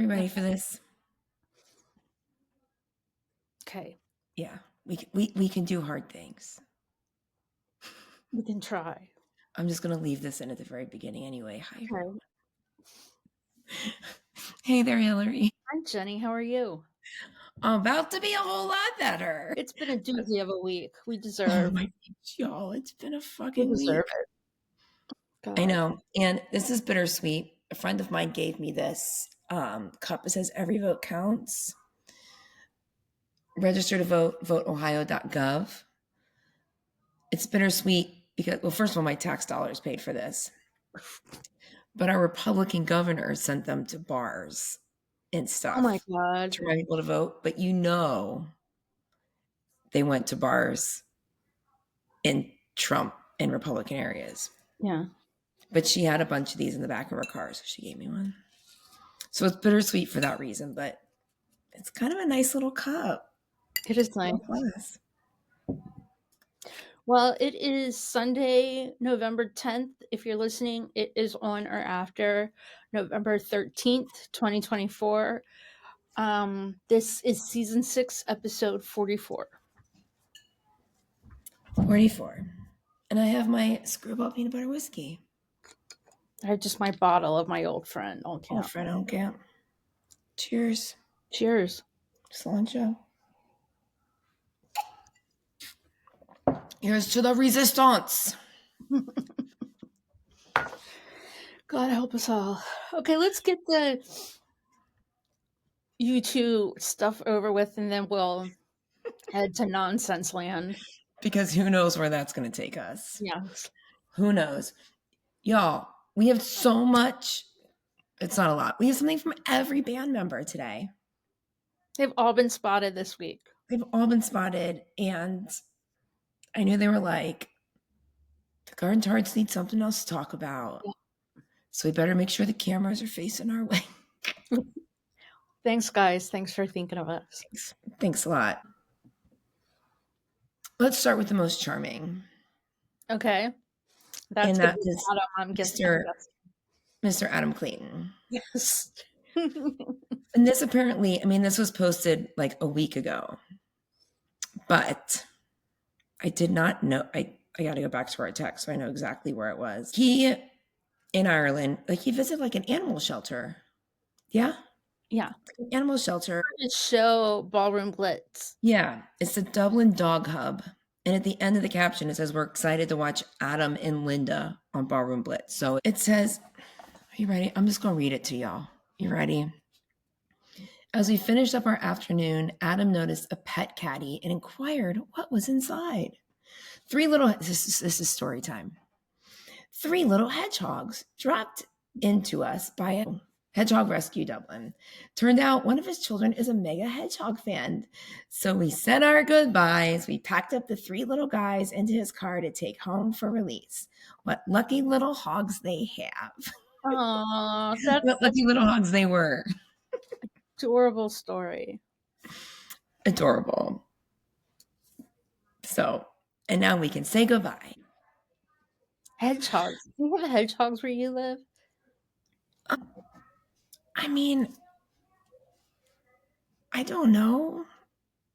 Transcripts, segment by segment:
Are you ready for this? Okay. Yeah, we can do hard things. We can try. I'm just gonna leave this in at the very beginning anyway. Hi, everyone. Okay. Hey there, Hillary. Hi, Jenny. How are you? I'm about to be a whole lot better. It's been a doozy of a week. We Oh deserve. my gosh, y'all! It's been a We fucking deserve week. it. I God. know, and this is bittersweet. A friend of mine gave me this cup. It says "Every vote counts." Register to vote. VoteOhio.gov. It's bittersweet because, well, first of all, my tax dollars paid for this, but our Republican governor sent them to bars and Oh my stuff God. to remind people to vote. But they went to bars in Trump and Republican areas. Yeah. But she had a bunch of these in the back of her car, so she gave me one. So it's bittersweet for that reason, but it's kind of a nice little cup. It is nice. Well, it is Sunday, November 10th. If you're listening, it is on or after November 13th, 2024. This is season 6, episode 44. 44. And I have my screwball peanut butter whiskey. I have just my bottle of my old friend on Old camp. friend on camp. Cheers. Cheers. Cilantro. Here's to the resistance. God help us all. Okay, let's get the YouTube stuff over with and then we'll head to nonsense land. Because who knows where that's going to take us. Yes. Who knows? Y'all, we have so much. It's not a lot. We have something from every band member today. They've all been spotted this week. They've all been spotted. And I knew they were like, the Garden Tards need something else to talk about. Yeah. So we better make sure the cameras are facing our way. Thanks, guys. Thanks for thinking of us. Thanks a lot. Let's start with the most charming. Okay. That's that is Adam, I'm guessing. Mr. Adam Clayton. Yes. And this apparently, I mean, this was posted like a week ago. But I did not know. I got to go back to our text so I know exactly where it was. He, in Ireland, like he visited like an animal shelter. Yeah? Yeah. Animal shelter. Show Ballroom Blitz. Yeah. It's the Dublin Dog Hub. And at the end of the caption, it says, we're excited to watch Adam and Linda on Ballroom Blitz. So it says, are you ready? I'm just going to read it to y'all. You ready? As we finished up our afternoon, Adam noticed a pet caddy and inquired what was inside. This is story time. 3 little hedgehogs dropped into us by a Hedgehog Rescue Dublin. Turned out one of his children is a mega hedgehog fan. So we said our goodbyes. We packed up the 3 little guys into his car to take home for release. What lucky little hogs they have. Aww, what lucky little hogs they were. Adorable story. Adorable. So, and now we can say goodbye. Hedgehogs. Do you have hedgehogs where you live? I mean, I don't know.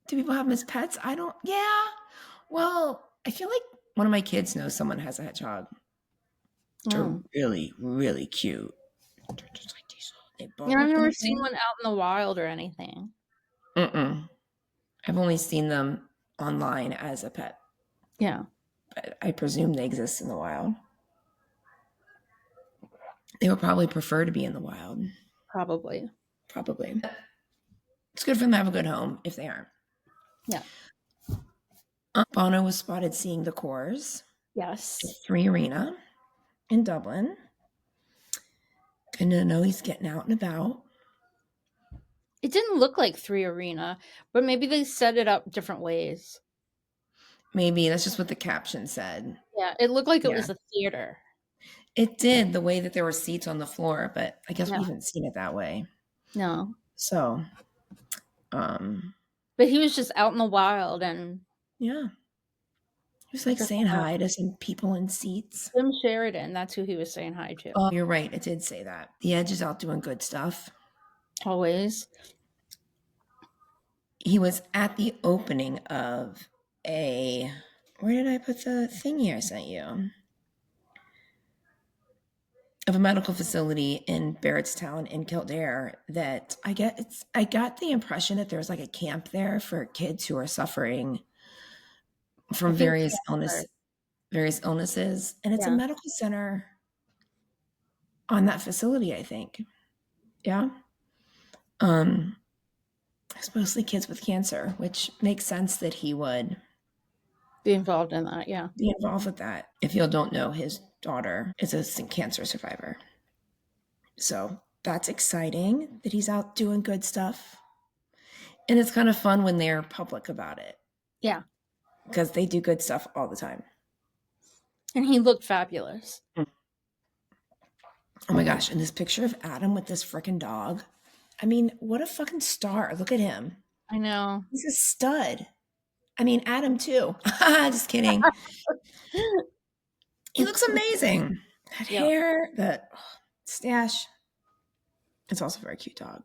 Do people have them as pets? I don't. Yeah. Well, I feel like one of my kids knows someone has a hedgehog. They're really, really cute. They're just like these. I've never seen one out in the wild or anything. I've only seen them online as a pet. Yeah. But I presume they exist in the wild. They would probably prefer to be in the wild. Probably. It's good for them to have a good home if they aren't. Yeah. Bono was spotted seeing the Corrs. Yes. At 3 Arena in Dublin. Gonna know he's getting out and about. It didn't look like 3 Arena, but maybe they set it up different ways. Maybe that's just what the caption said. Yeah, it looked like it was a theater. It did, the way that there were seats on the floor, but I guess we haven't seen it that way. No. So, but he was just out in the wild and yeah. He was like saying hi to some people in seats. Jim Sheridan, that's who he was saying hi to. Oh, you're right. It did say that. The Edge is out doing good stuff. Always. He was at the opening of a, where did I put the thing here I sent you? Of a medical facility in Barrettstown in Kildare that I got the impression that there was like a camp there for kids who are suffering I from think various illnesses, and it's a yeah, medical center on that facility, I think. Yeah. Um it's mostly kids with cancer, which makes sense that he would be involved in that. Yeah. be involved with that. If you don't know, his daughter is a cancer survivor. So that's exciting that he's out doing good stuff. And it's kind of fun when they're public about it Yeah. because they do good stuff all the time. And he looked fabulous. Oh my gosh. And this picture of Adam with this freaking dog. I mean, what a fucking star. Look at him. I know. He's a stud. I mean, Adam too. Just kidding. He looks amazing. That Yeah. hair, that stash. It's also a very cute dog.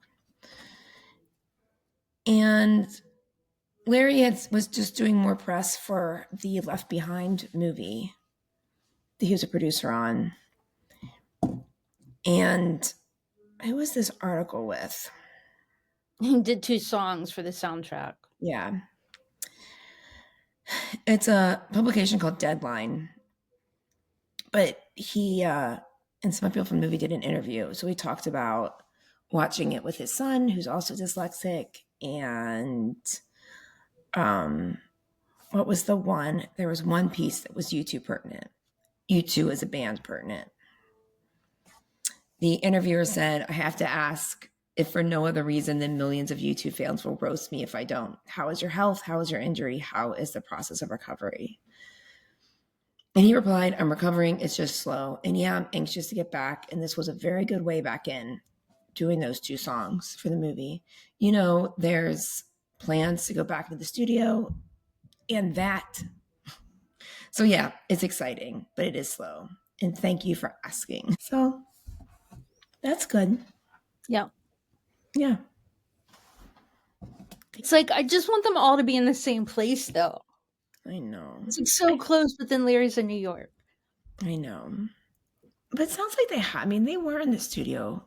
And Larry was just doing more press for the Left Behind movie that he was a producer on. And who was this article with? He did 2 songs for the soundtrack. Yeah. It's a publication called Deadline. But he and some people from the movie did an interview. So we talked about watching it with his son, who's also dyslexic, and what was the one? There was one piece that was U2 pertinent. U2 as a band pertinent. The interviewer said, I have to ask if for no other reason than millions of U2 fans will roast me if I don't. How is your health? How is your injury? How is the process of recovery? And he replied, I'm recovering. It's just slow. And yeah, I'm anxious to get back. And this was a very good way back in doing those 2 songs for the movie. You know, there's plans to go back to the studio and that. So yeah, it's exciting, but it is slow. And thank you for asking. So that's good. Yeah. Yeah. It's like I just want them all to be in the same place though. I know. It's like so close, but then Larry's in New York. I know. But it sounds like they were in the studio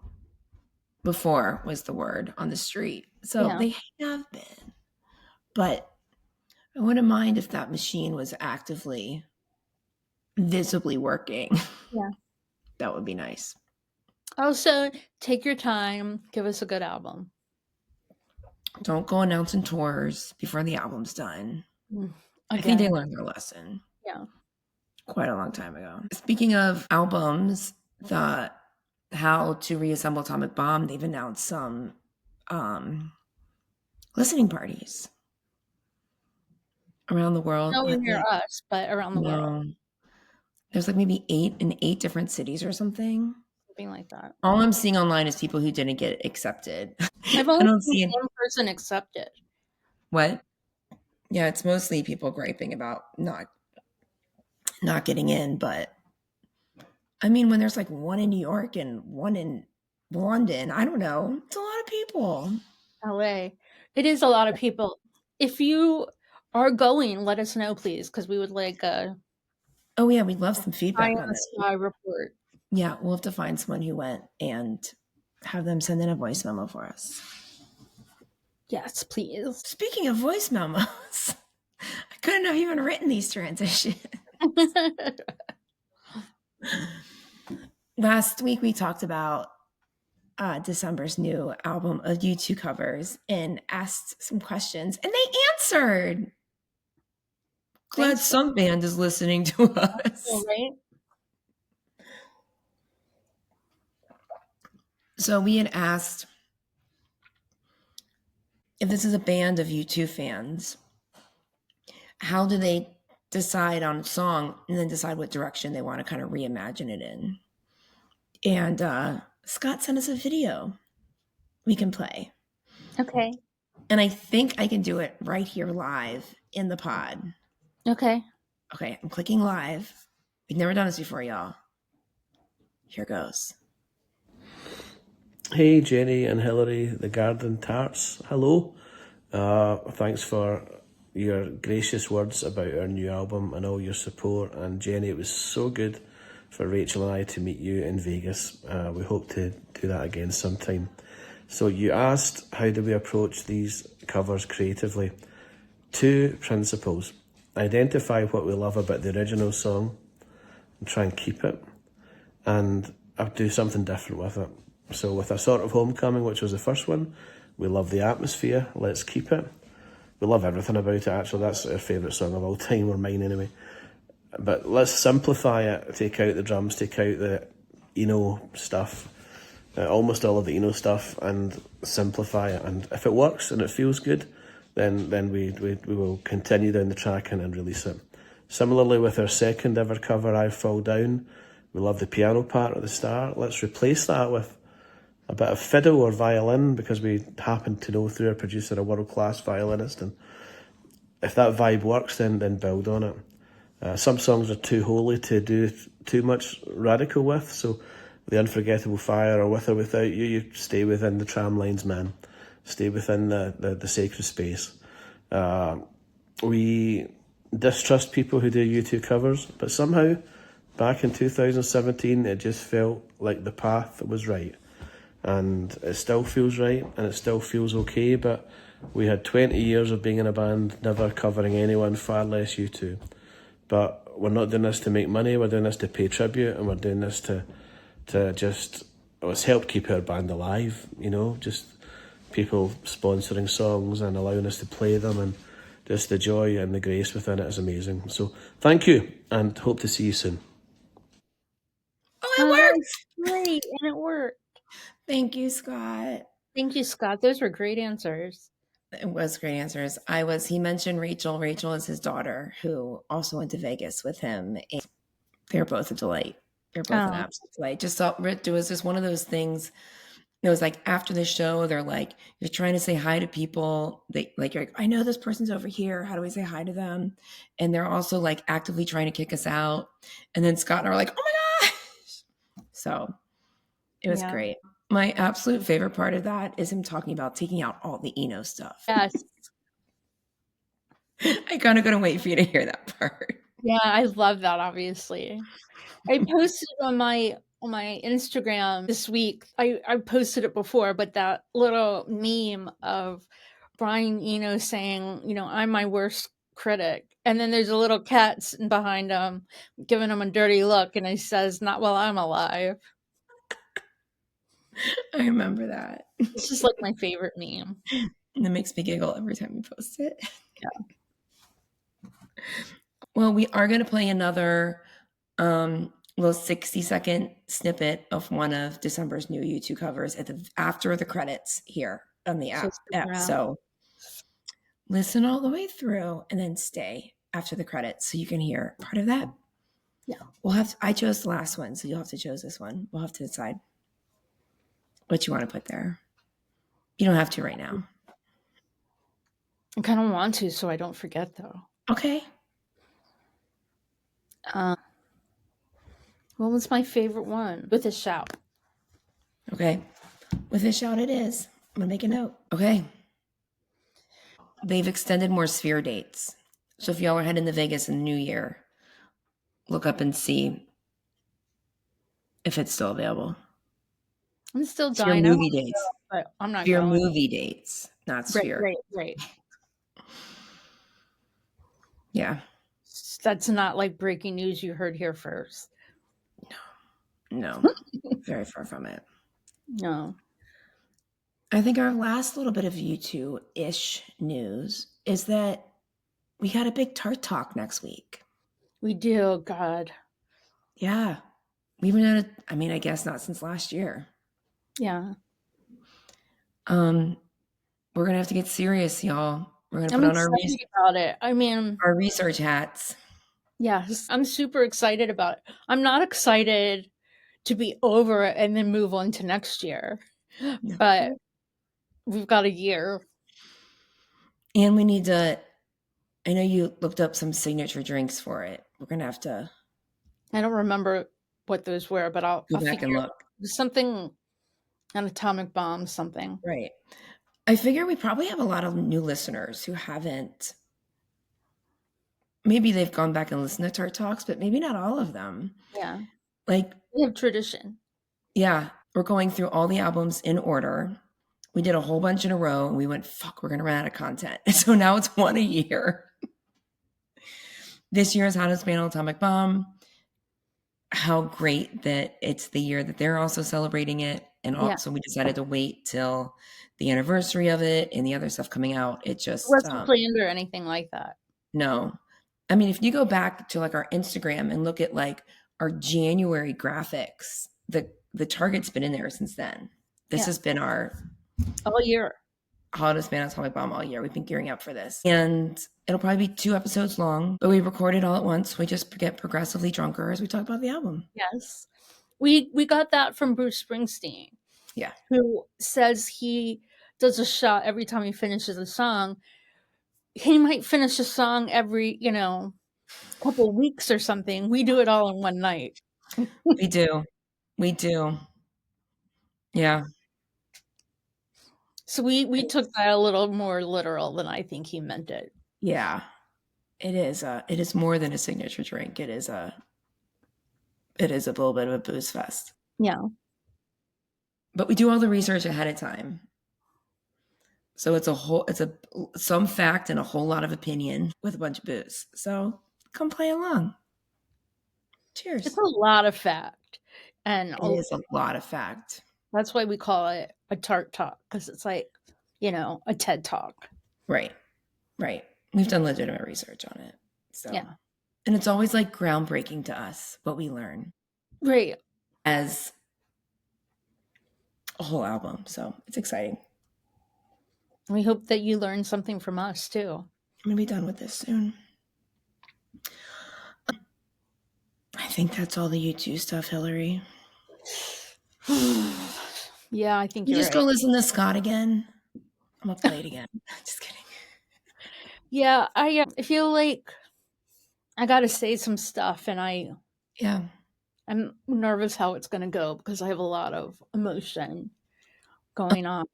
before was the word on the street. So Yeah. they have been. But I wouldn't mind if that machine was actively, visibly working. Yeah. That would be nice. Also, take your time, give us a good album. Don't go announcing tours before the album's done. Again. I think they learned their lesson. Yeah. Quite a long time ago. Speaking of albums, the How to Reassemble Atomic Bomb, they've announced some listening parties around the world. Nowhere near us, but around the world. There's like maybe 8 in 8 different cities or something. Something like that. All I'm seeing online is people who didn't get accepted. I've I only don't seen see one person accepted. What? Yeah, it's mostly people griping about not getting in, but I mean, when there's like one in New York and one in London, I don't know. It's a lot of people. LA. It is a lot of people. If you are going, let us know, please, because we would like a Oh yeah, we'd love some feedback eye on on the that. sky report. Yeah, we'll have to find someone who went and have them send in a voice memo for us. Yes, please. Speaking of voice memos, I couldn't have even written these transitions. Last week we talked about December's new album of U2 covers and asked some questions, and they answered. Glad some band is listening to us. All right. So we had asked if this is a band of U2 fans, how do they decide on a song and then decide what direction they want to kind of reimagine it in? And Scott sent us a video we can play. Okay. And I think I can do it right here live in the pod. Okay. Okay, I'm clicking live. We've never done this before, y'all. Here goes. Hey, Jenny and Hilary, the Garden Tarts. Hello. Thanks for your gracious words about our new album and all your support. And Jenny, it was so good for Rachel and I to meet you in Vegas. We hope to do that again sometime. So you asked, how do we approach these covers creatively? Two principles. Identify what we love about the original song and try and keep it. And I'll do something different with it. So with A Sort of Homecoming, which was the first one, we love the atmosphere, let's keep it. We love everything about it, actually. That's our favourite song of all time, or mine anyway. But let's simplify it, take out the drums, take out the Eno stuff, almost all of the Eno stuff, and simplify it. And if it works and it feels good, then we will continue down the track and release it. Similarly with our second ever cover, I Fall Down, we love the piano part at the start. Let's replace that with a bit of fiddle or violin, because we happen to know through our producer a world-class violinist, and if that vibe works, then build on it. Some songs are too holy to do too much radical with, so The Unforgettable Fire or With or Without You, you stay within the tram lines, man. Stay within the sacred space. We distrust people who do U2 covers, but somehow back in 2017 it just felt like the path was right. And it still feels right and it still feels okay, but we had 20 years of being in a band, never covering anyone, far less U2. But we're not doing this to make money, we're doing this to pay tribute, and we're doing this to just, it's helped keep our band alive, you know, just people sponsoring songs and allowing us to play them, and just the joy and the grace within it is amazing. So thank you and hope to see you soon. Oh, it Oh, that was worked. great, and it worked. Thank you, Scott. Thank you, Scott. Those were great answers. It was great answers. He mentioned Rachel. Rachel is his daughter who also went to Vegas with him. And they're both a delight. They're both an Oh, absolute delight. Just thought it was just one of those things. It was like after the show, they're like, you're trying to say hi to people. You're like, I know this person's over here. How do we say hi to them? And they're also like actively trying to kick us out. And then Scott and I were like, oh my gosh. So it was yeah. great. My absolute favorite part of that is him talking about taking out all the Eno stuff. Yes. I kind of couldn't wait for you to hear that part. Yeah, I love that, obviously. I posted on my Instagram this week. I posted it before, but that little meme of Brian Eno saying, "I'm my worst critic," and then there's a little cat sitting behind him, giving him a dirty look, and he says, "Not while I'm alive." I remember that. It's just like my favorite meme. And it makes me giggle every time you post it. Yeah. Well, we are going to play another little 60-second snippet of one of December's new U2 covers after the credits here on the So app. stick around. So listen all the way through and then stay after the credits so you can hear part of that. Yeah. I chose the last one, so you'll have to choose this one. We'll have to decide what you want to put there. You don't have to right now. I kind of want to, so I don't forget, though. Okay. What was my favorite one? With a shout. Okay. With a shout, it is. I'm going to make a note. Okay. They've extended more Sphere dates. So if y'all are heading to Vegas in the new year, look up and see if it's still available. I'm still Sphere dying. movie dates. But I'm not Sphere going. movie dates, not Sphere. Right. Yeah. That's not like breaking news you heard here first. No. Very far from it. No. I think our last little bit of U2-ish news is that we got a big Tart Talk next week. We do, God. Yeah. We've been at it, I guess not since last year. Yeah. We're gonna have to get serious, y'all. We're gonna put I'm on excited about it. our research hats. Yes, I'm super excited about it. I'm not excited to be over it and then move on to next year. But we've got a year. And we need to, I know you looked up some signature drinks for it. We're gonna have to I don't remember what those were, but I'll go back and figure look. something An atomic bomb, something. Right. I figure we probably have a lot of new listeners who haven't, maybe they've gone back and listened to our talks, but maybe not all of them. Yeah. Like, We have tradition. yeah, we're going through all the albums in order. We did a whole bunch in a row and we went, fuck, we're going to run out of content. So now it's one a year. This year's Hottest Band Atomic Bomb. How great that it's the year that they're also celebrating it. And Yeah. also we decided to wait till the anniversary of it and the other stuff coming out. It It just, wasn't planned or anything like that. no. I mean, if you go back to like our Instagram and look at like our January graphics, the target's been in there since then. This Yeah. has been our All year. Hottest Band Atomic Bomb all year. We've been gearing up for this. And it'll probably be 2 episodes long, but we record it all at once. We just get progressively drunker as we talk about the album. Yes. We got that from Bruce Springsteen. Yeah. Who says he does a shot every time he finishes a song. He might finish a song every, couple weeks or something. We do it all in one night. We do. We do. Yeah. So we took that a little more literal than I think he meant it. Yeah. It is more than a signature drink. It is a little bit of a booze fest. Yeah. But we do all the research ahead of time. So it's some fact and a whole lot of opinion with a bunch of booze. So come play along. Cheers. It's a lot of fact. And it is a lot of fact. That's why we call it a tart talk, because it's like, a TED talk. Right. Right. We've done legitimate research on it. So yeah. And it's always like groundbreaking to us what we learn. Right. As a whole album. So it's exciting. We hope that you learn something from us too. I'm going to be done with this soon. I think that's all the U2 stuff, Hillary. Yeah, I think you just right. go listen to Scott again. I'm going to play it again. Just kidding. Yeah, I feel like I got to say some stuff and I'm nervous how it's going to go because I have a lot of emotion going on.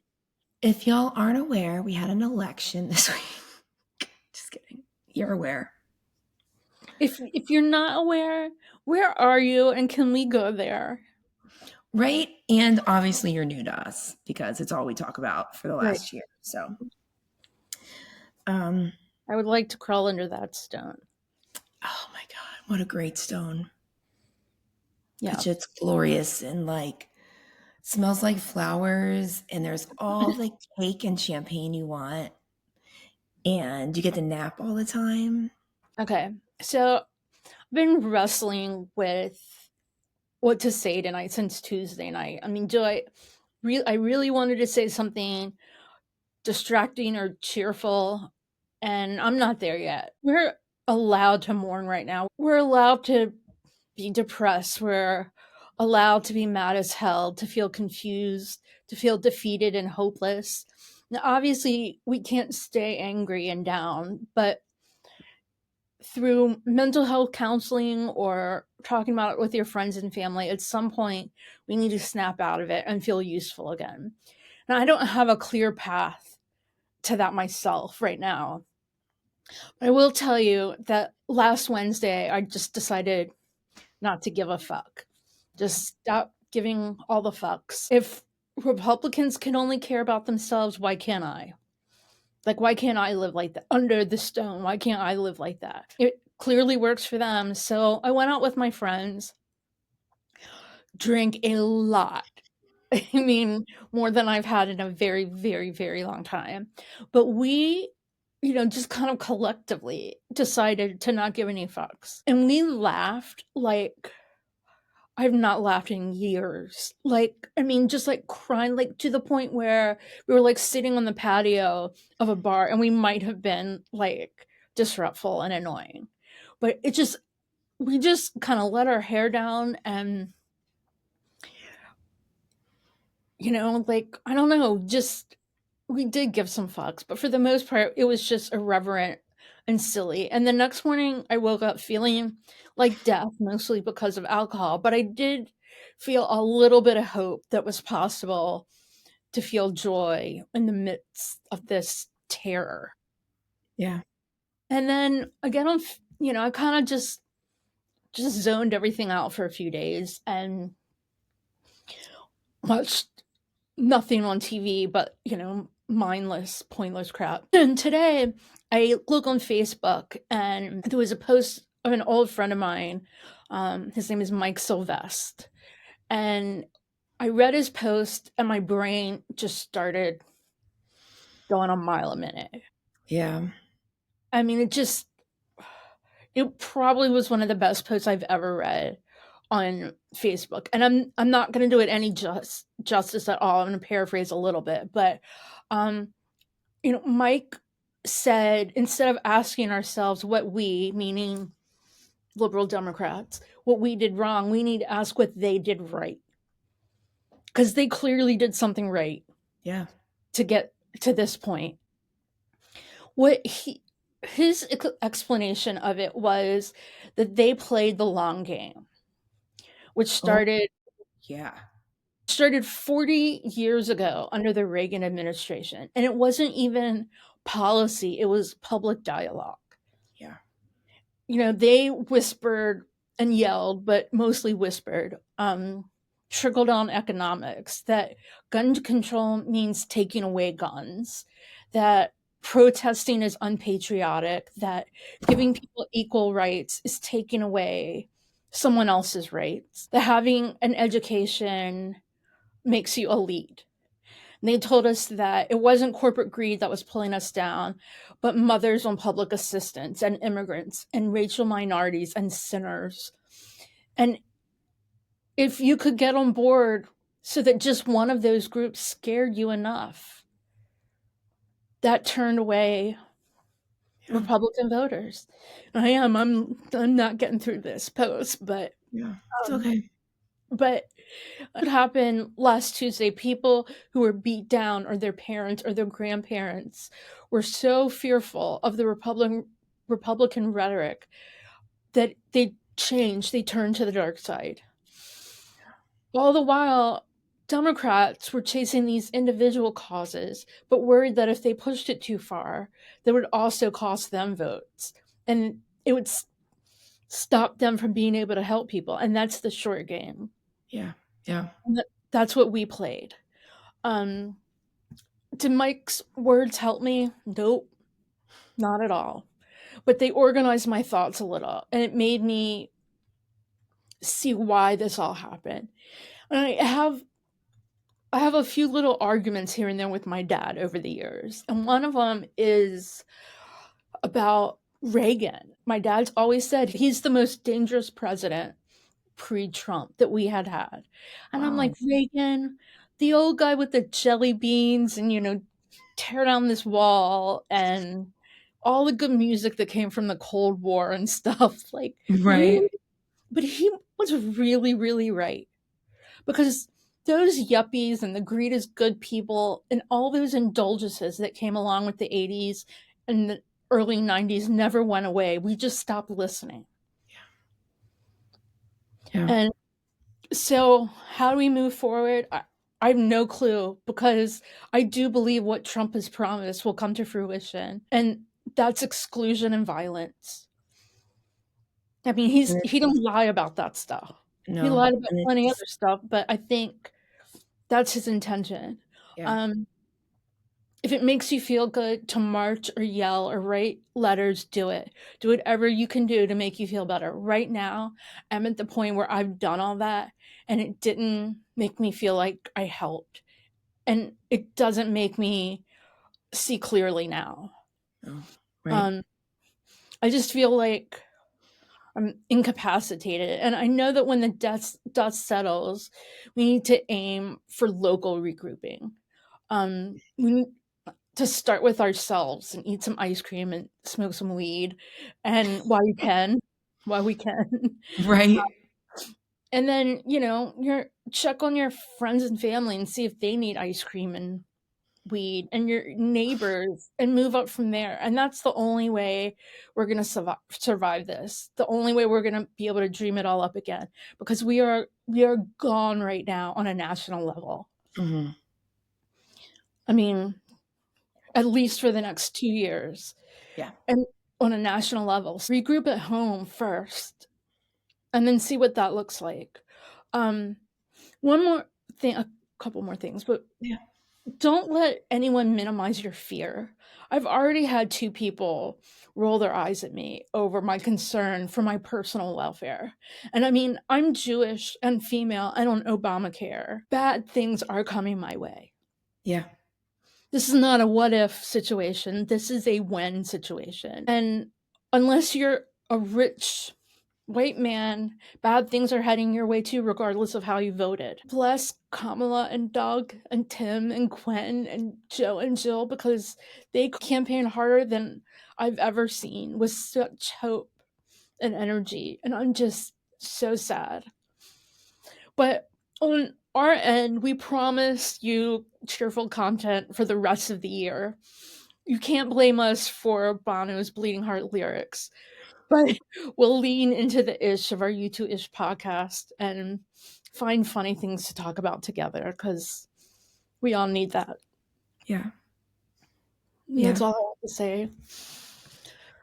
If y'all aren't aware, we had an election this week. Just kidding. You're aware. If you're not aware, where are you and can we go there? Right? And obviously you're new to us because it's all we talk about for the last year. So I would like to crawl under that stone. Oh my God, what a great stone. Yeah. It's just glorious and like smells like flowers and there's all the cake and champagne you want. And you get to nap all the time. Okay. So I've been wrestling with what to say tonight since Tuesday night. I mean, I really wanted to say something distracting or cheerful, and I'm not there yet. We're allowed to mourn right now. We're allowed to be depressed. We're allowed to be mad as hell, to feel confused, to feel defeated and hopeless. Now, obviously, we can't stay angry and down, but through mental health counseling or talking about it with your friends and family, at some point, we need to snap out of it and feel useful again. Now, I don't have a clear path to that myself right now. But I will tell you that last Wednesday, I just decided not to give a fuck. Just stop giving all the fucks. If Republicans can only care about themselves, why can't I? Like, why can't I live like that? Under the stone, why can't I live like that? It clearly works for them. So I went out with my friends, drank a lot. I mean, more than I've had in a very, very, very long time. But we, just kind of collectively decided to not give any fucks. And we laughed like I've not laughed in years. Like, I mean, just like crying, like to the point where we were like sitting on the patio of a bar and we might have been like disruptful and annoying. But we just kind of let our hair down and, like, I don't know, just we did give some fucks. But for the most part, it was just irreverent and silly. And the next morning, I woke up feeling like death, mostly because of alcohol. But I did feel a little bit of hope that was possible to feel joy in the midst of this terror. Yeah. And then again, I kind of just zoned everything out for a few days and watched nothing on TV but, mindless, pointless crap. And today I look on Facebook and there was a post of an old friend of mine. His name is Mike Sylvester. And I read his post and my brain just started going a mile a minute. Yeah. I mean, it probably was one of the best posts I've ever read on Facebook. And I'm not going to do it any justice at all. I'm going to paraphrase a little bit, but Mike said, instead of asking ourselves what we, meaning liberal Democrats, what we did wrong, we need to ask what they did right. Because they clearly did something right Yeah. to get to this point. What his explanation of it was that they played the long game, which Oh, yeah. started 40 years ago under the Reagan administration. And it wasn't even policy, it was public dialogue. Yeah. They whispered and yelled, but mostly whispered, trickle down economics, that gun control means taking away guns, that protesting is unpatriotic, that giving people equal rights is taking away someone else's rights, that having an education makes you elite. And they told us that it wasn't corporate greed that was pulling us down, but mothers on public assistance and immigrants and racial minorities and sinners. And if you could get on board so that just one of those groups scared you enough, that turned away Republican voters. I'm not getting through this post, but Yeah. It's um, okay. but what happened last Tuesday, people who were beat down or their parents or their grandparents were so fearful of the Republican rhetoric that they changed, they turned to the dark side. All the while, Democrats were chasing these individual causes, but worried that if they pushed it too far, that would also cost them votes. And it would stop them from being able to help people. And that's the short game. Yeah. Yeah. And that's what we played. Um, did Mike's words help me? Nope, not at all. But they organized my thoughts a little, and it made me see why this all happened. And I have a few little arguments here and there with my dad over the years. And one of them is about Reagan. My dad's always said he's the most dangerous president pre-Trump that we had had. And I'm like, Wow. Reagan, the old guy with the jelly beans and, tear down this wall and all the good music that came from the Cold War and stuff. Like, Right. really? But he was really, really right. Because those yuppies and the greed is good people and all those indulgences that came along with the 80s and the early 90s never went away. We just stopped listening. Yeah. And so, how do we move forward? I have no clue, because I do believe what Trump has promised will come to fruition, and that's exclusion and violence. I mean, And he didn't lie about that stuff. He no. lied about And plenty it's other stuff, but I think that's his intention. yeah. Um, if it makes you feel good to march or yell or write letters, do it. Do whatever you can do to make you feel better. Right now, I'm at the point where I've done all that and it didn't make me feel like I helped. And it doesn't make me see clearly now. Oh, right. Um, I just feel like I'm incapacitated. And I know that when the dust settles, we need to aim for local regrouping. We need to start with ourselves and eat some ice cream and smoke some weed, and while we can. Right. And then, check on your friends and family and see if they need ice cream and weed and your neighbors and move up from there. And that's the only way we're going to survive this. The only way we're going to be able to dream it all up again, because we are gone right now on a national level. Mhm. I mean, at least for the next 2 years. Yeah. And on a national level, so regroup at home first and then see what that looks like. One more thing, a couple more things, but Yeah. don't let anyone minimize your fear. I've already had 2 people roll their eyes at me over my concern for my personal welfare. And I mean, I'm Jewish and female and on Obamacare. Bad things are coming my way. Yeah. This is not a what if situation. This is a when situation. And unless you're a rich white man, bad things are heading your way too, regardless of how you voted. Bless Kamala and Doug and Tim and Gwen and Joe and Jill, because they campaign harder than I've ever seen with such hope and energy. And I'm just so sad. But on our end, we promise you cheerful content for the rest of the year. You can't blame us for Bono's Bleeding Heart lyrics, but we'll lean into the ish of our You Two Ish podcast and find funny things to talk about together, because we all need that. Yeah. That's all I have to say.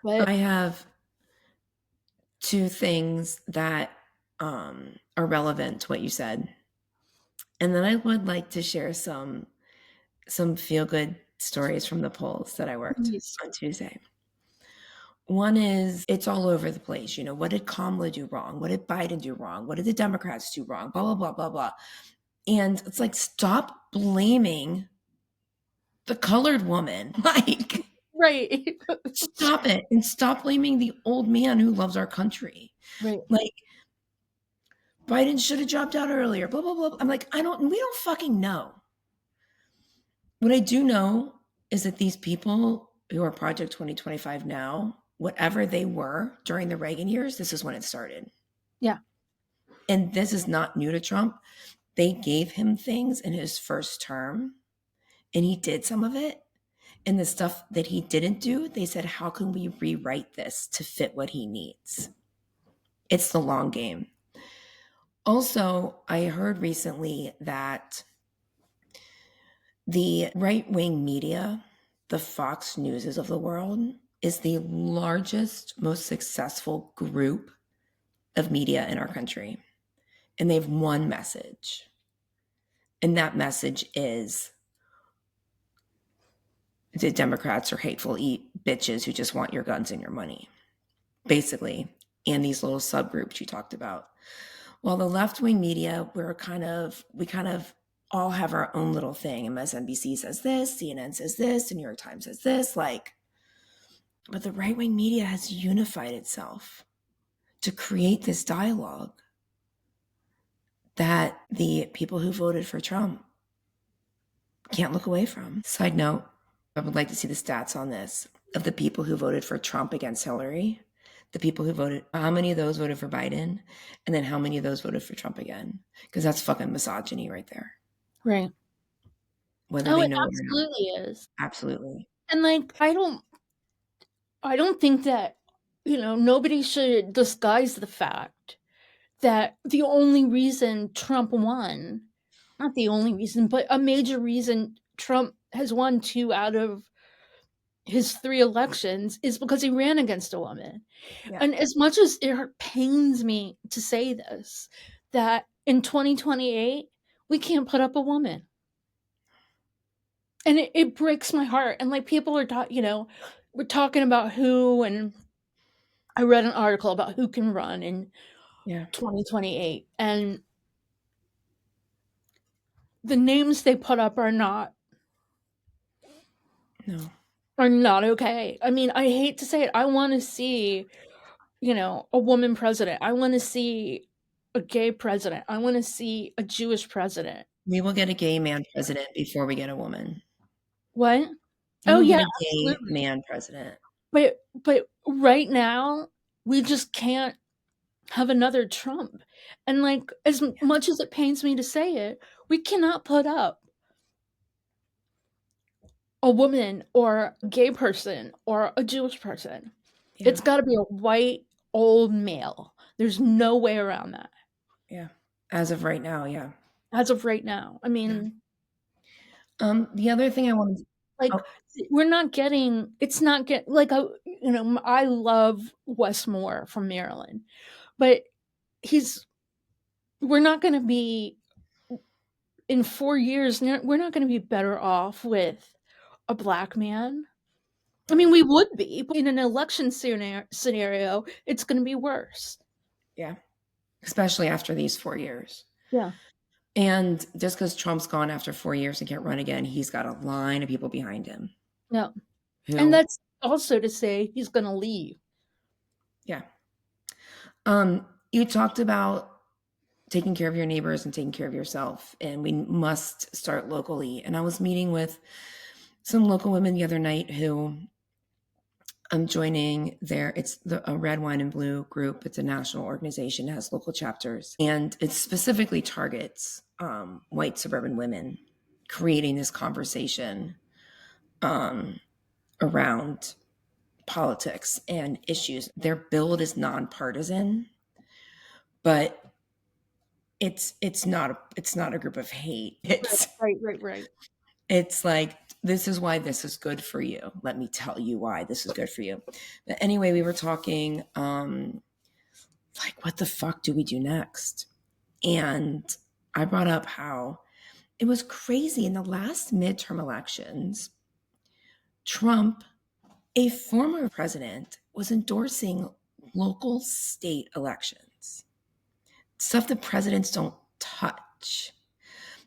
But I have 2 things that are relevant to what you said. And then I would like to share some feel good stories from the polls that I worked please. on Tuesday. One is, it's all over the place. You know, what did Kamala do wrong? What did Biden do wrong? What did the Democrats do wrong? Blah, blah, blah, blah, blah. And it's like, stop blaming the colored woman. Like, Right. stop it. And stop blaming the old man who loves our country. Right. Like, Biden should have dropped out earlier, blah, blah, blah. I'm like, we don't fucking know. What I do know is that these people who are Project 2025 now, whatever they were during the Reagan years, this is when it started. Yeah. And this is not new to Trump. They gave him things in his first term, and he did some of it. And the stuff that he didn't do, they said, how can we rewrite this to fit what he needs? It's the long game. Also, I heard recently that the right-wing media, the Fox Newses of the world, is the largest, most successful group of media in our country. And they have one message. And that message is, the Democrats are hateful bitches who just want your guns and your money, basically. And these little subgroups you talked about. While the left-wing media, we kind of all have our own little thing. MSNBC says this, CNN says this, the New York Times says this, but the right-wing media has unified itself to create this dialogue that the people who voted for Trump can't look away from. Side note, I would like to see the stats on this of the people who voted for Trump against Hillary, the people who voted, how many of those voted for Biden, and then how many of those voted for Trump again? Because that's fucking misogyny right there. Right. Whether Oh, they it know it or not. absolutely is. Absolutely. And like, I don't think that, nobody should disguise the fact that the only reason Trump won, not the only reason, but a major reason Trump has won 2 out of his 3 elections, is because he ran against a woman. Yeah. And as much as it pains me to say this, that in 2028, we can't put up a woman. And it breaks my heart. And like, people are we're talking about who, and I read an article about who can run in Yeah. 2028, and the names they put up are not okay. I mean, I hate to say it. I want to see, a woman president. I want to see a gay president. I want to see a Jewish president. We will get a gay man president before we get a woman. What? We Oh will yeah, get a gay absolutely. man president. But right now, we just can't have another Trump. And like, as much as it pains me to say it, we cannot put up a woman or a gay person or a Jewish person. Yeah. It's got to be a white old male. There's no way around that. Yeah. As of right now, yeah. As of right now. I Yeah. mean, The other thing I wanted to, like, oh, we're not getting, it's not get like, I love Wes Moore from Maryland, but he's, we're not going to be, in 4 years, we're not going to be better off with a black man. I mean, we would be, but in an election scenario, it's going to be worse. yeah. Especially after these 4 years. Yeah. And just because Trump's gone after 4 years and can't run again, he's got a line of people behind him Yeah. And who, that's also to say he's going to leave. yeah. You talked about taking care of your neighbors and taking care of yourself, and we must start locally. And I was meeting with some local women the other night who I'm joining it's a Red, Wine, and Blue group. It's a national organization, it has local chapters, and it specifically targets white suburban women, creating this conversation around politics and issues. Their build is nonpartisan, but it's not a group of hate. Right. It's like, this is why this is good for you. Let me tell you why this is good for you. But anyway, we were talking like, what the fuck do we do next? And I brought up how it was crazy in the last midterm elections. Trump, a former president, was endorsing local state elections, stuff that presidents don't touch.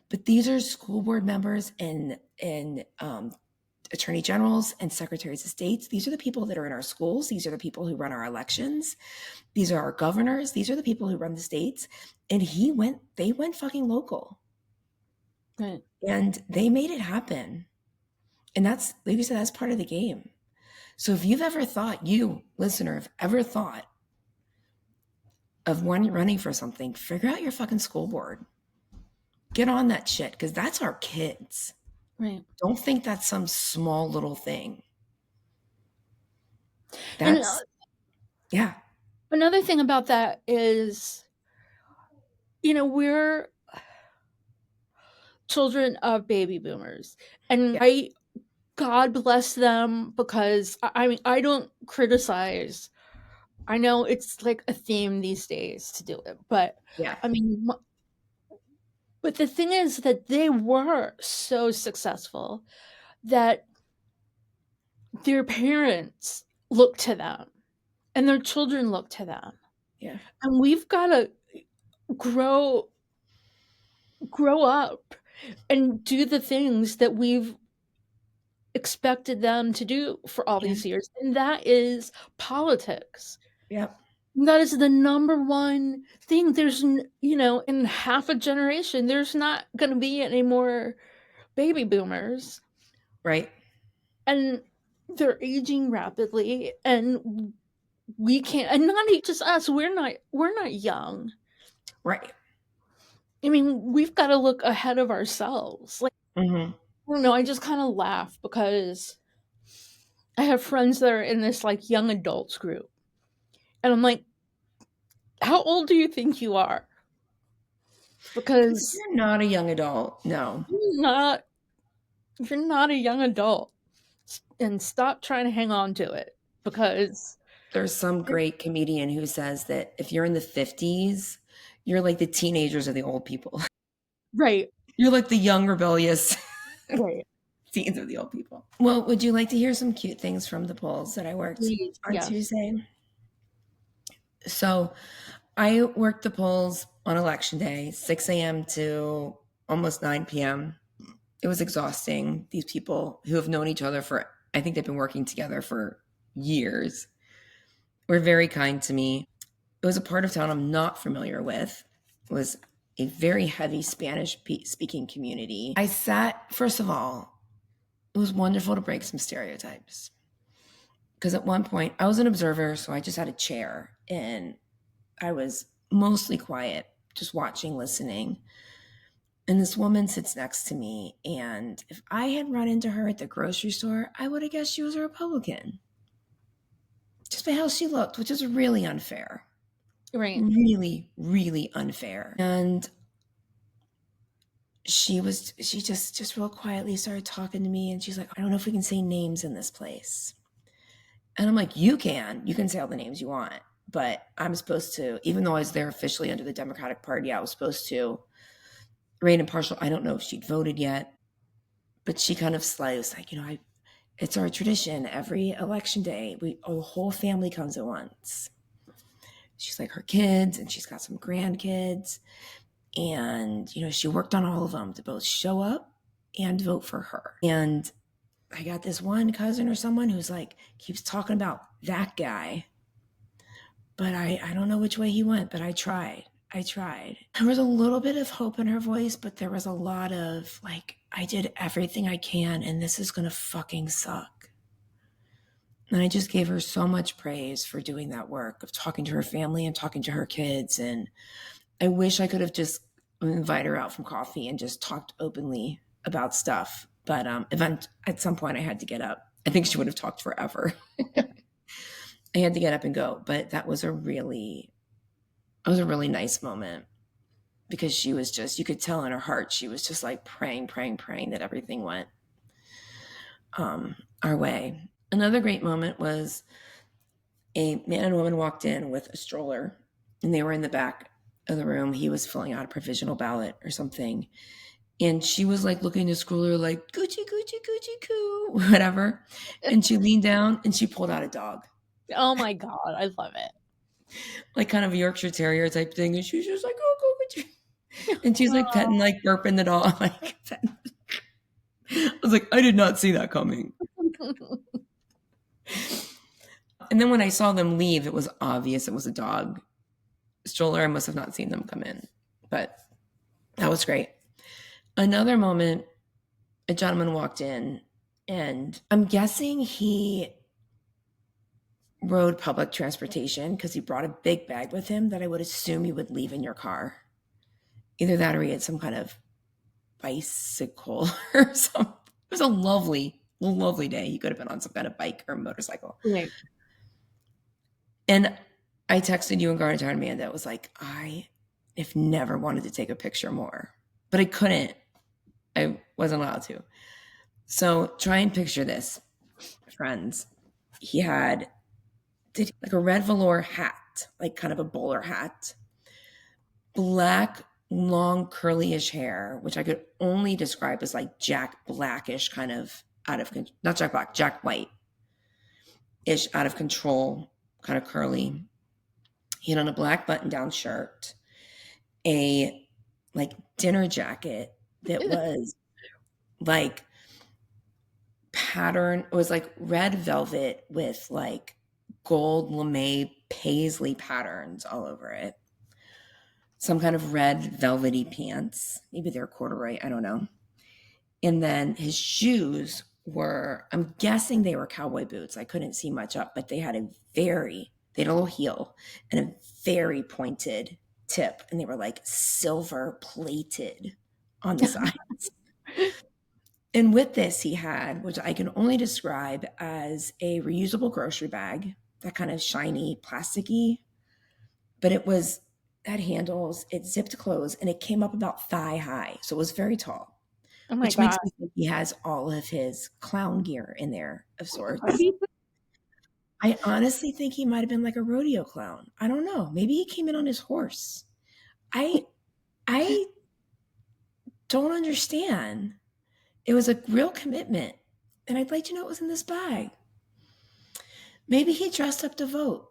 But these are school board members and attorney generals and secretaries of states. These are the people that are in our schools. These are the people who run our elections. These are our governors. These are the people who run the states. And they went fucking local. Right. And they made it happen. And that's, like you said, that's part of the game. So if you've ever thought, you listener, have ever thought of running for something, figure out your fucking school board. Get on that shit, because that's our kids. Right. Don't think that's some small little thing. And That's, yeah. another thing about that is, we're children of baby boomers, and Yeah. God bless them, because I mean, I don't criticize. I know it's like a theme these days to do it, but Yeah. I mean, but the thing is that they were so successful that their parents look to them and their children look to them. Yeah. And we've got to grow up and do the things that we've expected them to do for all Yeah. these years, and that is politics. Yep. That is the number one thing. There's in half a generation there's not going to be any more baby boomers, Right. and they're aging rapidly, and we can't, and not just us, we're not young. Right. I mean, we've got to look ahead of ourselves. Like, Mm-hmm. I don't know, I just kind of laugh because I have friends that are in this like young adults group, and I'm like, how old do you think you are? Because Because you're not a young adult. No. you're not a young adult, and stop trying to hang on to it, because There's some great comedian who says that if you're in the 50s, you're like the teenagers of the old people. right. You're like the young, rebellious Right. teens of the old people. Well, would you like to hear some cute things from the polls that I worked Please, on yes. Tuesday? So I worked the polls on election day, 6 a.m. to almost 9 p.m. It was exhausting. These people who have known each other I think they've been working together for years, were very kind to me. It was a part of town I'm not familiar with. It was a very heavy Spanish speaking community. I sat, first of all, it was wonderful to break some stereotypes. Because at one point, I was an observer, so I just had a chair and I was mostly quiet, just watching, listening. And this woman sits next to me, and if I had run into her at the grocery store, I would have guessed she was a Republican. Just by how she looked, which is really unfair. Right. Really, really unfair. And she just real quietly started talking to me, and she's like, I don't know if we can say names in this place. And I'm like, you can say all the names you want, but I'm supposed to, even though I was there officially under the Democratic Party, I was supposed to remain impartial. I don't know if she'd voted yet, but she kind of slyly was like, it's our tradition. Every election day, the whole family comes at once. She's like her kids, and she's got some grandkids. And, she worked on all of them to both show up and vote for her. And I got this one cousin or someone who's like, keeps talking about that guy. But I don't know which way he went, but I tried. There was a little bit of hope in her voice, but there was a lot of like, I did everything I can, and this is going to fucking suck. And I just gave her so much praise for doing that work of talking to her family and talking to her kids. And I wish I could have just invited her out from coffee and just talked openly about stuff. But at some point I had to get up. I think she would have talked forever. I had to get up and go. But that was a really nice moment, because she was just, you could tell in her heart, she was just like praying that everything went our way. Another great moment was a man and woman walked in with a stroller, and they were in the back of the room. He was filling out a provisional ballot or something. And she was like looking at the stroller like, Gucci, Gucci, Gucci, coo, whatever. And she leaned down and she pulled out a dog. Oh my God, I love it. Like kind of a Yorkshire Terrier type thing. And she was just like, oh, go, Gucci. And she's like petting, like burping the dog. Like, I was like, I did not see that coming. And then when I saw them leave, it was obvious it was a dog stroller. I must have not seen them come in, but that was great. Another moment, a gentleman walked in, and I'm guessing he rode public transportation because he brought a big bag with him that I would assume you would leave in your car. Either that or he had some kind of bicycle or something. It was a lovely day. He could have been on some kind of bike or motorcycle. Right. And I texted you and Garnet and Amanda. It was like, I have never wanted to take a picture more, but I couldn't. I wasn't allowed to. So try and picture this, friends. He had like a red velour hat, like kind of a bowler hat, black, long, curly-ish hair, which I could only describe as like Jack Blackish, kind of not Jack Black, Jack White-ish, out of control, kind of curly. He had on a black button-down shirt, a like dinner jacket that was like pattern. It was like red velvet with like gold lame paisley patterns all over it. Some kind of red velvety pants. Maybe they're corduroy. I don't know. And then his shoes were, I'm guessing they were cowboy boots. I couldn't see much up, but they had a little heel and a very pointed tip. And they were like silver plated on the sides. And with this, he had, which I can only describe as a reusable grocery bag, that kind of shiny, plasticky, but it had handles, it zipped closed, and it came up about thigh high. So it was very tall, Oh my which God. makes me think he has all of his clown gear in there of sorts. I honestly think he might have been like a rodeo clown. I don't know. Maybe he came in on his horse. I don't understand. It was a real commitment, and I'd like to know what was in this bag. Maybe he dressed up to vote.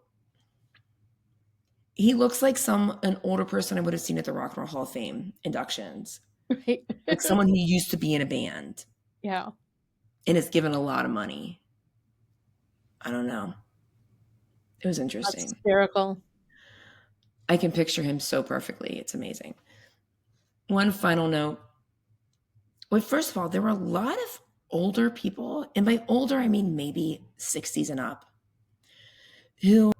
He looks like an older person I would have seen at the Rock and Roll Hall of Fame inductions. Right. Like someone who used to be in a band. Yeah. And is given a lot of money. I don't know. It was interesting. That's hysterical. I can picture him so perfectly. It's amazing. One final note. Well, first of all, there were a lot of older people, and by older, I mean maybe 60s and up, who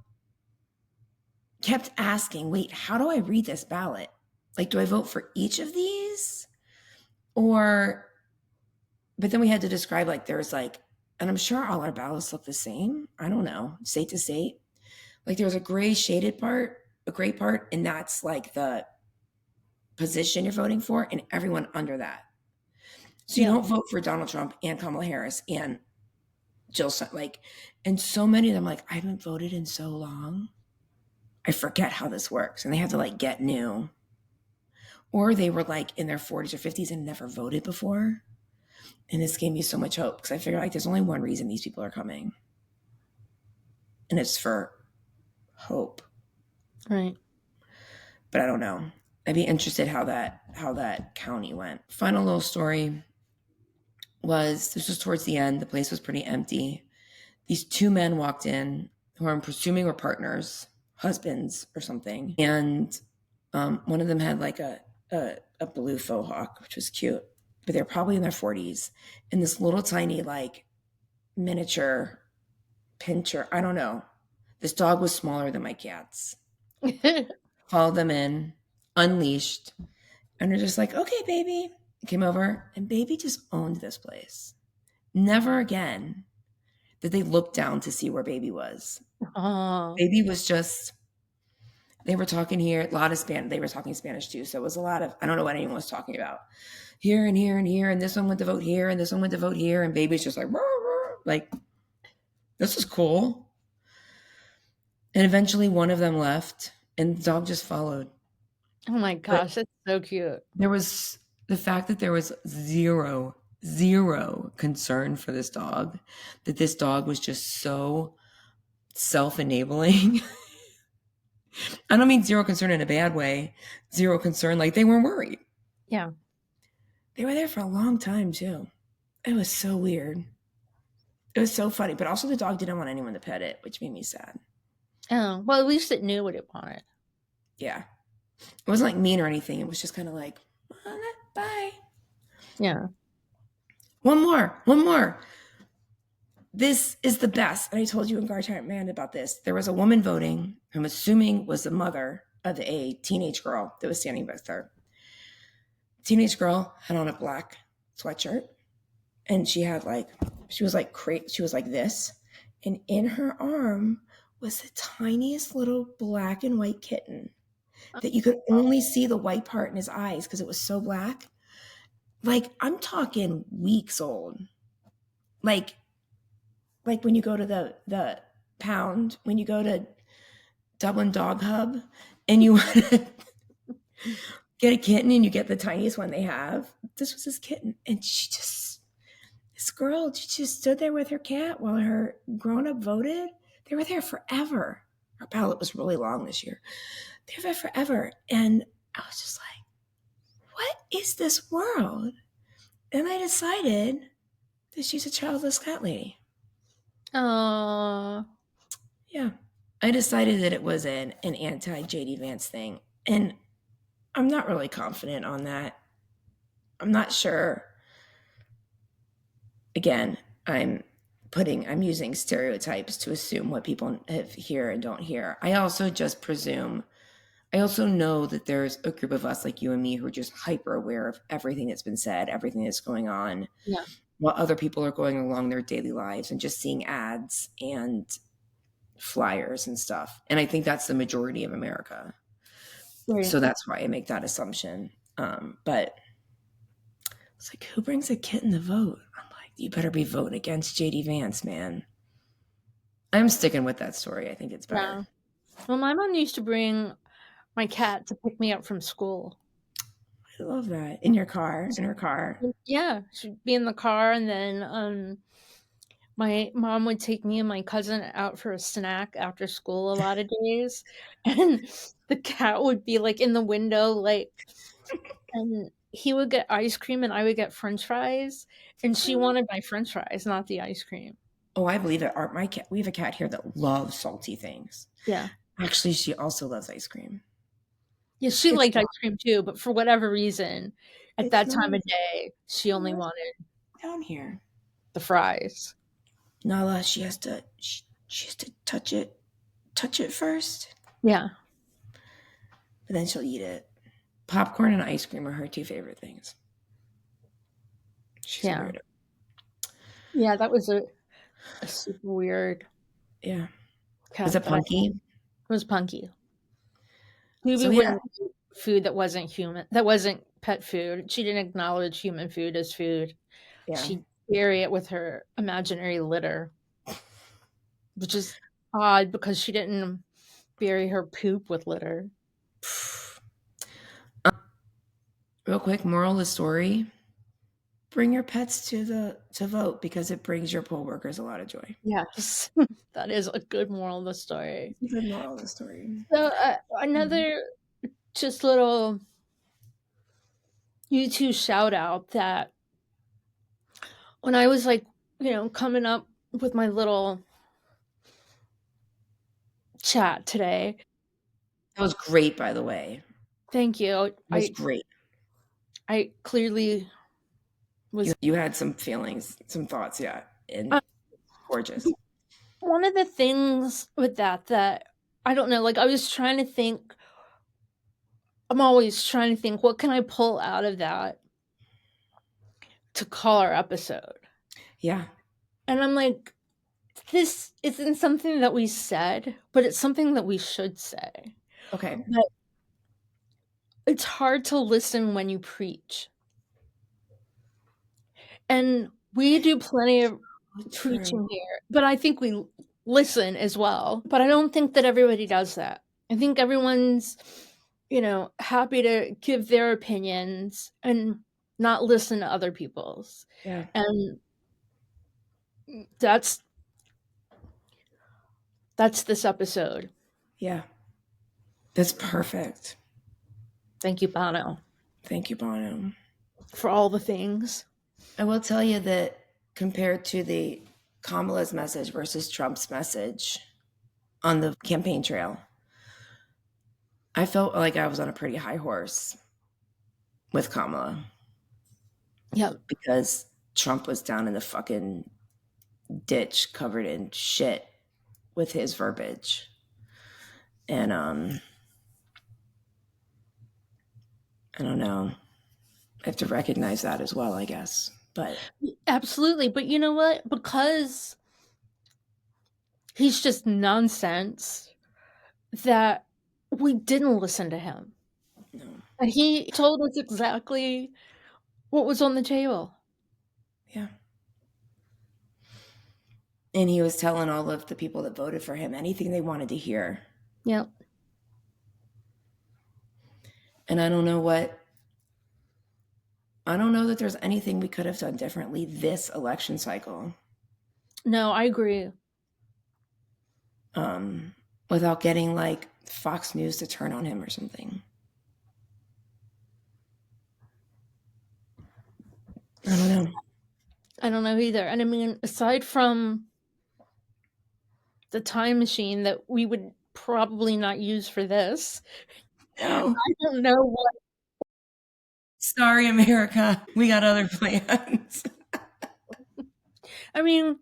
kept asking, wait, how do I read this ballot? Like, do I vote for each of these? Or, but then we had to describe like there's like, and I'm sure all our ballots look the same. I don't know, state to state. Like there's a gray shaded part, a gray part, and that's like the position you're voting for, and everyone under that. So you Yeah. don't vote for Donald Trump and Kamala Harris and Jill, like, and so many of them, like, I haven't voted in so long. I forget how this works. And they have to like get new. Or they were like in their 40s or 50s and never voted before. And this gave me so much hope because I figured like there's only one reason these people are coming. And it's for hope. Right. But I don't know. I'd be interested how that county went. Final little story was this was towards the end. The place was pretty empty. These two men walked in who I'm presuming were partners, husbands or something. And one of them had like a blue faux hawk, which was cute, but they're probably in their 40s. And this little tiny like miniature pincher, I don't know. This dog was smaller than my cats. Followed them in, unleashed, and they're just like, okay, baby. Came over, and baby just owned this place. Never again did they look down to see where baby was. Oh. Baby was just, they were talking here, a lot of Spanish. They were talking Spanish too. So it was a lot of, I don't know what anyone was talking about. Here and here and here, and this one went to vote here, and this one went to vote here, and baby's just like, rah, rah, like, this is cool. And eventually one of them left, and the dog just followed. Oh my But gosh, that's so cute. there was the fact that there was zero concern for this dog, that this dog was just so self-enabling. I don't mean zero concern in a bad way. Zero concern, like they weren't worried. Yeah. They were there for a long time too. It was so weird. It was so funny, but also the dog didn't want anyone to pet it, which made me sad. Oh, well, at least it knew what it wanted. Yeah. It wasn't like mean or anything. It was just kind of like, bye. Yeah. One more. This is the best. And I told you in Guard Giant Man about this. There was a woman voting, who I'm assuming was the mother of a teenage girl that was standing with her. Teenage girl had on a black sweatshirt, and she was like this, and in her arm was the tiniest little black and white kitten that you could only see the white part in his eyes because it was so black. Like, I'm talking weeks old. Like when you go to the pound, when you go to Dublin Dog Hub and you want to get a kitten and you get the tiniest one they have. This was this kitten. And this girl, she just stood there with her cat while her grown-up voted. They were there forever. Our ballot was really long this year. They were there forever. And I was just like, what is this world? And I decided that she's a childless cat lady. Oh. Yeah. I decided that it was an anti-JD Vance thing. And I'm not really confident on that. I'm not sure. Again, I'm using stereotypes to assume what people hear and don't hear. I also know that there's a group of us like you and me who are just hyper aware of everything that's been said, everything that's going on. Yeah. While other people are going along their daily lives and just seeing ads and flyers and stuff. And I think that's the majority of America. Right. So that's why I make that assumption. But it's like, who brings a kitten to vote? I'm like, you better be voting against JD Vance, man. I'm sticking with that story. I think it's better. Yeah. Well, my mom used to bring my cat to pick me up from school. I love that. In her car. Yeah, she'd be in the car, and then my mom would take me and my cousin out for a snack after school a lot of days, and the cat would be like in the window, like, and he would get ice cream and I would get French fries, and she wanted my French fries, not the ice cream. Oh, I believe it. My cat. We have a cat here that loves salty things. Yeah. Actually, she also loves ice cream. Yeah, she It's liked not- ice cream too, but for whatever reason, at It's that time not of day, she only wanted down here. the fries. Nala, she has to touch it first, Yeah. but then she'll eat it. Popcorn and ice cream are her two favorite things. She's a Yeah. weirdo. Yeah, that was a super weird Yeah. Was cat it that I Punky? it was Punky. Ruby So yeah. wouldn't eat food that wasn't human, that wasn't pet food. She didn't acknowledge human food as food. Yeah. She'd bury it with her imaginary litter, which is odd because she didn't bury her poop with litter. Real quick, moral of the story. Bring your pets to vote because it brings your poll workers a lot of joy. Yes, that is a good moral of the story. Good moral of the story. So another just little YouTube shout out that when I was like, coming up with my little chat today. That was great, by the way. Thank you. It was great. I clearly was You had some feelings, some thoughts, yeah, and uh, gorgeous. one of the things with that I don't know, like I was trying to think. I'm always trying to think, what can I pull out of that to call our episode? Yeah. And I'm like, this isn't something that we said, but it's something that we should say. Okay. But it's hard to listen when you preach. And we do plenty of preaching here, but I think we listen as well. But I don't think that everybody does that. I think everyone's, happy to give their opinions and not listen to other people's. Yeah. And that's this episode. Yeah. That's perfect. Thank you, Bono, Thank you, Bono. for all the things. I will tell you that compared to the Kamala's message versus Trump's message on the campaign trail, I felt like I was on a pretty high horse with Kamala. Yeah. Because Trump was down in the fucking ditch covered in shit with his verbiage. And I don't know. I have to recognize that as well, I guess. But Absolutely. But you know what? Because he's just nonsense, that we didn't listen to him. no. And he told us exactly what was on the table. Yeah. And he was telling all of the people that voted for him anything they wanted to hear. Yeah. And I don't know that there's anything we could have done differently this election cycle. No, I agree. Without getting like Fox News to turn on him or something. I don't know. I don't know either. And I mean, aside from the time machine that we would probably not use for this, No. I don't know what. Sorry, America. We got other plans. I mean,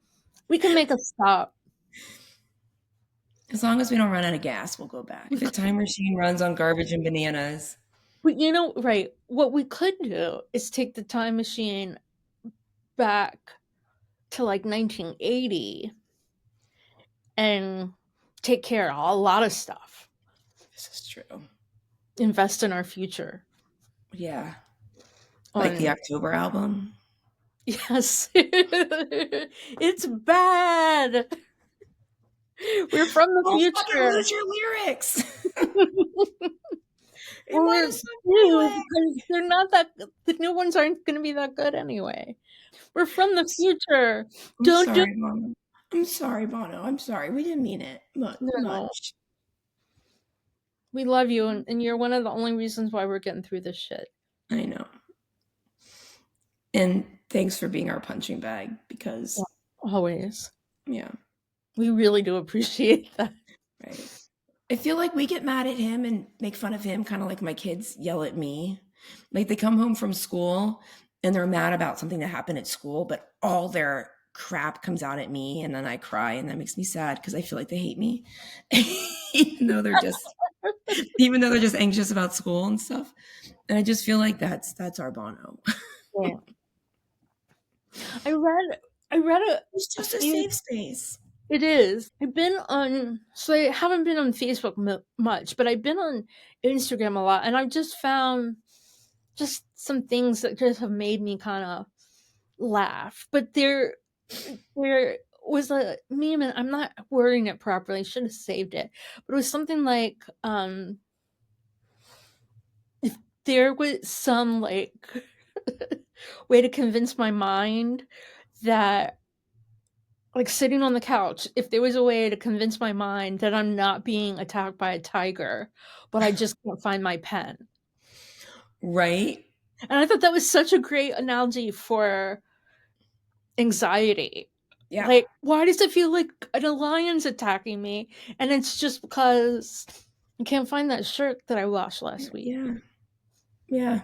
we can make a stop. As long as we don't run out of gas, we'll go back. The time machine runs on garbage and bananas. But right, what we could do is take the time machine back to like 1980 and take care of a lot of stuff. This is true. Invest in our future. Yeah. Like the October album. Yes. It's bad. We're from the Don't future. fucking lose your lyrics. Well, because they're not that. The new ones aren't going to be that good anyway. We're from the future. I'm sorry, Bono. I'm sorry. We didn't mean it much. We love you, and you're one of the only reasons why we're getting through this shit. I know. And thanks for being our punching bag, because always. Yeah. We really do appreciate that. Right. I feel like we get mad at him and make fun of him, kind of like my kids yell at me. Like they come home from school and they're mad about something that happened at school, but all their crap comes out at me, and then I cry, and that makes me sad because I feel like they hate me, even though they're just anxious about school and stuff. And I just feel like that's our Bono. Yeah. I read It's a just a few. safe space. It is. I haven't been on Facebook much, but I've been on Instagram a lot, and I've just found just some things that just have made me kind of laugh. But there was a meme, and I'm not wording it properly. I should have saved it, but it was something like, if there was some like way to convince my mind that, like, sitting on the couch, if there was a way to convince my mind that I'm not being attacked by a tiger, but I just can't find my pen. Right? And I thought that was such a great analogy for anxiety. Yeah. Like, why does it feel like a lion's attacking me? And it's just because I can't find that shirt that I washed last week, Yeah. Yeah.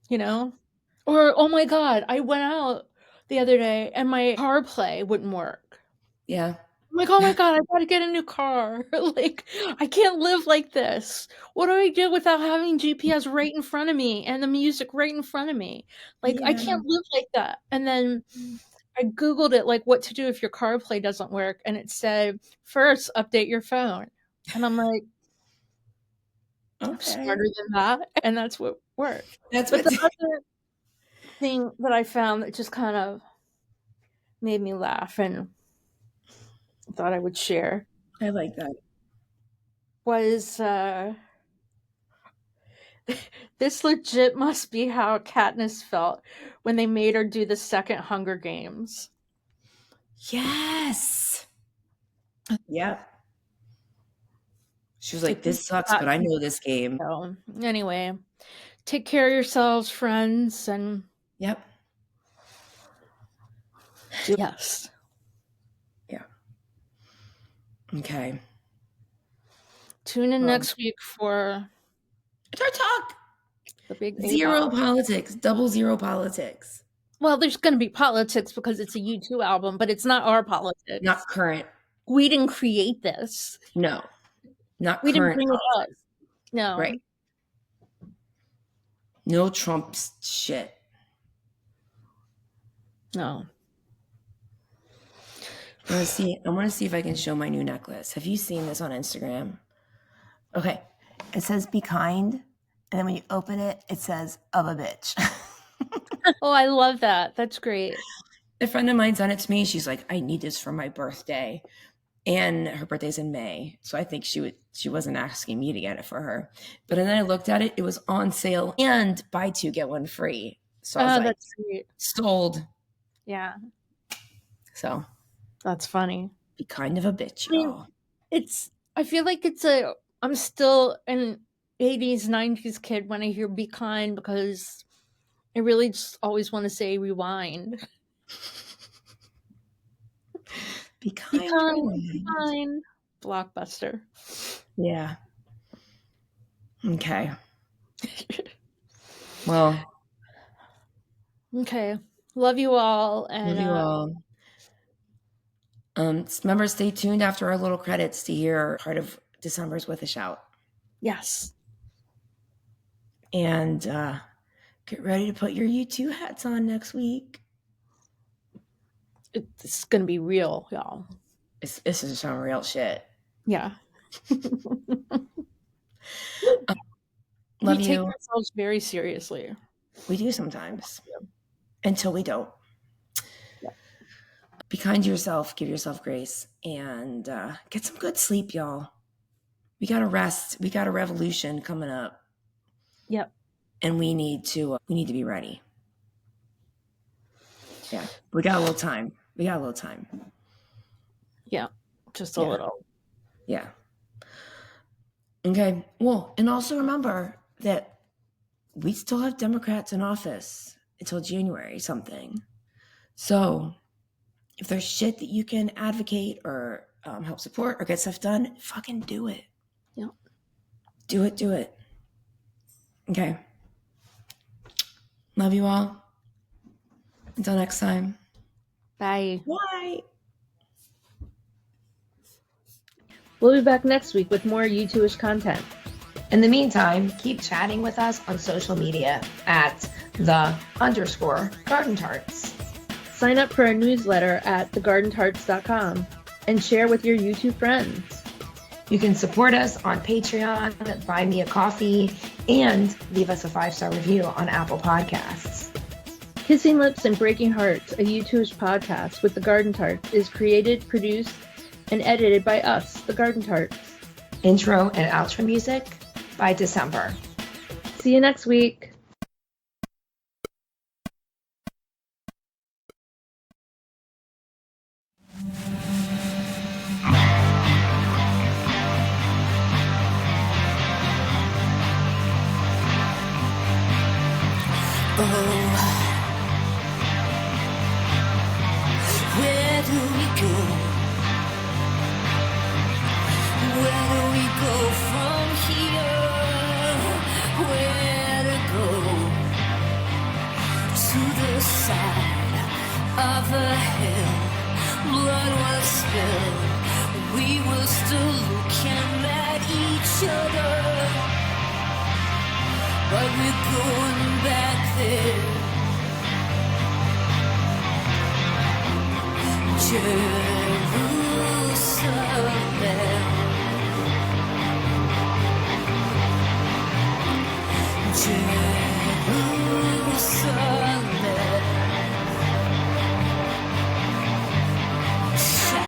you know? Or, oh my God, I went out the other day and my CarPlay wouldn't work. Yeah. I'm like, oh my God, I gotta get a new car. Like, I can't live like this. What do I do without having GPS right in front of me and the music right in front of me? Like, I Yeah. can't live like that. And then I Googled it, like, what to do if your CarPlay doesn't work. And it said, first, update your phone. And I'm like, I'm Okay. smarter than that. And that's what worked. That's But what the other thing that I found that just kind of made me laugh and thought I would share I like that. was this legit must be how Katniss felt when they made her do the second Hunger Games. Yes. Yep. She was like, Like, we this sucks, got but I know this game. so anyway, take care of yourselves, friends, and Yep. yes. Yeah. Okay. Tune in next week for It's our talk. the big Zero A-Ball. politics. Double zero politics. Well, there's going to be politics because it's a U2 album, but it's not our politics. Not current. We didn't create this. No. Not We didn't current bring it up. politics. No. Right. No Trump shit. No. I want to see if I can show my new necklace. Have you seen this on Instagram? Okay. It says be kind. And then when you open it, it says of a bitch. Oh, I love that. That's great. A friend of mine sent it to me. She's like, I need this for my birthday. And her birthday's in May. So I think she wasn't asking me to get it for her. But then I looked at it, it was on sale and buy two, get one free. So I was like, That's great. sold. Yeah. So That's funny. be kind of a bitch, I mean, y'all. I feel like I'm still an 80s, 90s kid when I hear be kind because I really just always want to say rewind. Be kind. Be kind. Blockbuster. Yeah. Okay. Well. Okay. Love you all. And Love you all. Remember, stay tuned after our little credits to hear part of December's With a Shout. yes. And get ready to put your U2 hats on next week. It's going to be real, y'all. This is some real shit. Yeah. Love we you. take ourselves very seriously. We do sometimes. Until we don't. Yeah. Be kind to yourself. Give yourself grace. And get some good sleep, y'all. We got to rest. We got a revolution coming up. Yep. And we need to be ready. Yeah. We got a little time. Yeah. Just a little. Yeah. Okay. Well, and also remember that we still have Democrats in office until January something. So if there's shit that you can advocate or help support or get stuff done, fucking do it. Yeah. Do it. Okay. Love you all. Until next time. Bye. Bye. We'll be back next week with more U2ish content. In the meantime, keep chatting with us on social media at _Garden Tarts. Sign up for our newsletter at thegardentarts.com and share with your YouTube friends. You can support us on Patreon, buy me a coffee, and leave us a 5-star review on Apple Podcasts. Kissing Lips and Breaking Hearts, a YouTube's podcast with the Garden Tarts, is created, produced, and edited by us, the Garden Tarts. Intro and outro music by December. See you next week. Where do we go? Where do we go from here? Where to go? To the side of a hill. Blood was spilled. We were still looking at each other. But we're going back there. Jerusalem.